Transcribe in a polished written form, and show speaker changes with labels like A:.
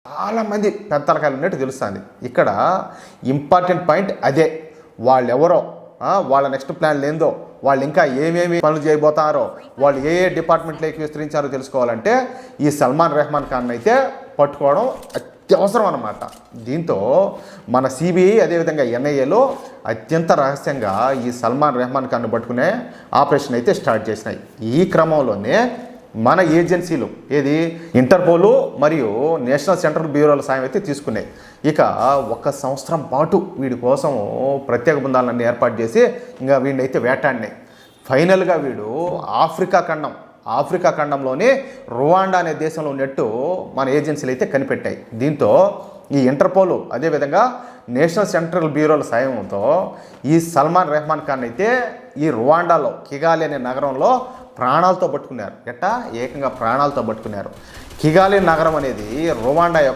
A: చాలామంది పెద్ద తలకాయలు ఉన్నట్టు తెలుస్తుంది. ఇక్కడ ఇంపార్టెంట్ పాయింట్ అదే. వాళ్ళెవరో, వాళ్ళ నెక్స్ట్ ప్లాన్ ఏందో, వాళ్ళు ఇంకా ఏమేమి పనులు చేయబోతారో, వాళ్ళు ఏ ఏ డిపార్ట్మెంట్లోకి విస్తరించారో తెలుసుకోవాలంటే ఈ సల్మాన్ రెహమాన్ ఖాన్ అయితే పట్టుకోవడం అత్యవసరం అన్నమాట. దీంతో మన సిబిఐ అదేవిధంగా ఎన్ఐఏలో అత్యంత రహస్యంగా ఈ సల్మాన్ రెహమాన్ ఖాన్ను పట్టుకునే ఆపరేషన్ అయితే స్టార్ట్ చేసినాయి. ఈ క్రమంలోనే మన ఏజెన్సీలు ఏది ఇంటర్పోలు మరియు నేషనల్ సెంట్రల్ బ్యూరోల సాయం అయితే తీసుకున్నాయి. ఇక 1 సంవత్సరం పాటు వీడి కోసం ప్రత్యేక బృందాలన్నీ ఏర్పాటు చేసి ఇంకా వీడిని అయితే వేటాడినాయి. ఫైనల్గా వీడు ఆఫ్రికా ఖండంలోని రువాండా అనే దేశంలో ఉన్నట్టు మన ఏజెన్సీలు అయితే కనిపెట్టాయి. దీంతో ఈ ఇంటర్పోలు అదేవిధంగా నేషనల్ సెంట్రల్ బ్యూరోల సాయంతో ఈ సల్మాన్ రెహమాన్ ఖాన్ అయితే ఈ రువాండాలో కిగాలి అనే నగరంలో ప్రాణాలతో పట్టుకున్నారు. ఏకంగా ప్రాణాలతో పట్టుకున్నారు. కిగాలి నగరం అనేది రువాండా యొక్క